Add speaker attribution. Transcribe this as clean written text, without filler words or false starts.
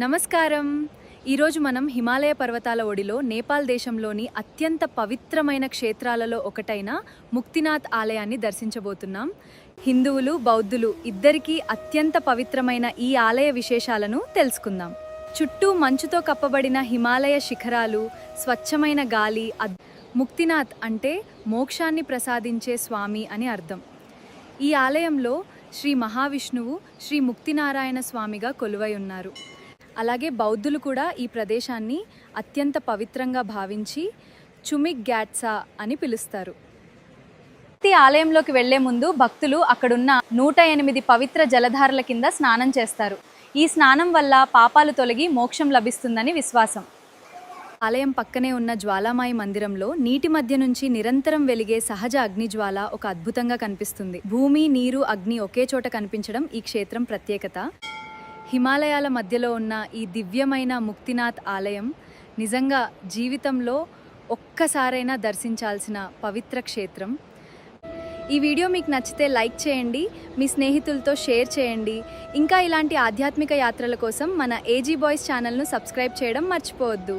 Speaker 1: నమస్కారం. ఈరోజు మనం హిమాలయ పర్వతాల ఒడిలో నేపాల్ దేశంలోని అత్యంత పవిత్రమైన క్షేత్రాలలో ఒకటైన ముక్తినాథ్ ఆలయాన్ని దర్శించబోతున్నాం. హిందువులు, బౌద్ధులు ఇద్దరికీ అత్యంత పవిత్రమైన ఈ ఆలయ విశేషాలను తెలుసుకుందాం. చుట్టూ మంచుతో కప్పబడిన హిమాలయ శిఖరాలు, స్వచ్ఛమైన గాలి. ముక్తినాథ్ అంటే మోక్షాన్ని ప్రసాదించే స్వామి అని అర్థం. ఈ ఆలయంలో శ్రీ మహావిష్ణువు, శ్రీ ముక్తినారాయణ స్వామిగా కొలువై ఉన్నారు. అలాగే బౌద్ధులు కూడా ఈ ప్రదేశాన్ని అత్యంత పవిత్రంగా భావించి చుమిక్ గ్యాట్సా అని పిలుస్తారు. ఈ ఆలయంలోకి వెళ్లే ముందు భక్తులు అక్కడున్న 108 పవిత్ర జలధారల కింద స్నానం చేస్తారు. ఈ స్నానం వల్ల పాపాలు తొలగి మోక్షం లభిస్తుందని విశ్వాసం. ఆలయం పక్కనే ఉన్న జ్వాలామాయి మందిరంలో నీటి మధ్య నుంచి నిరంతరం వెలిగే సహజ అగ్నిజ్వాల ఒక అద్భుతంగా కనిపిస్తుంది. భూమి, నీరు, అగ్ని ఒకే చోట కనిపించడం ఈ క్షేత్రం ప్రత్యేకత. హిమాలయాల మధ్యలో ఉన్న ఈ దివ్యమైన ముక్తినాథ్ ఆలయం నిజంగా జీవితంలో ఒక్కసారైనా దర్శించాల్సిన పవిత్ర క్షేత్రం. ఈ వీడియో మీకు నచ్చితే లైక్ చేయండి, మీ స్నేహితులతో షేర్ చేయండి. ఇంకా ఇలాంటి ఆధ్యాత్మిక యాత్రల కోసం మన ఏజీ బాయ్స్ ఛానల్ను సబ్స్క్రైబ్ చేయడం మర్చిపోవద్దు.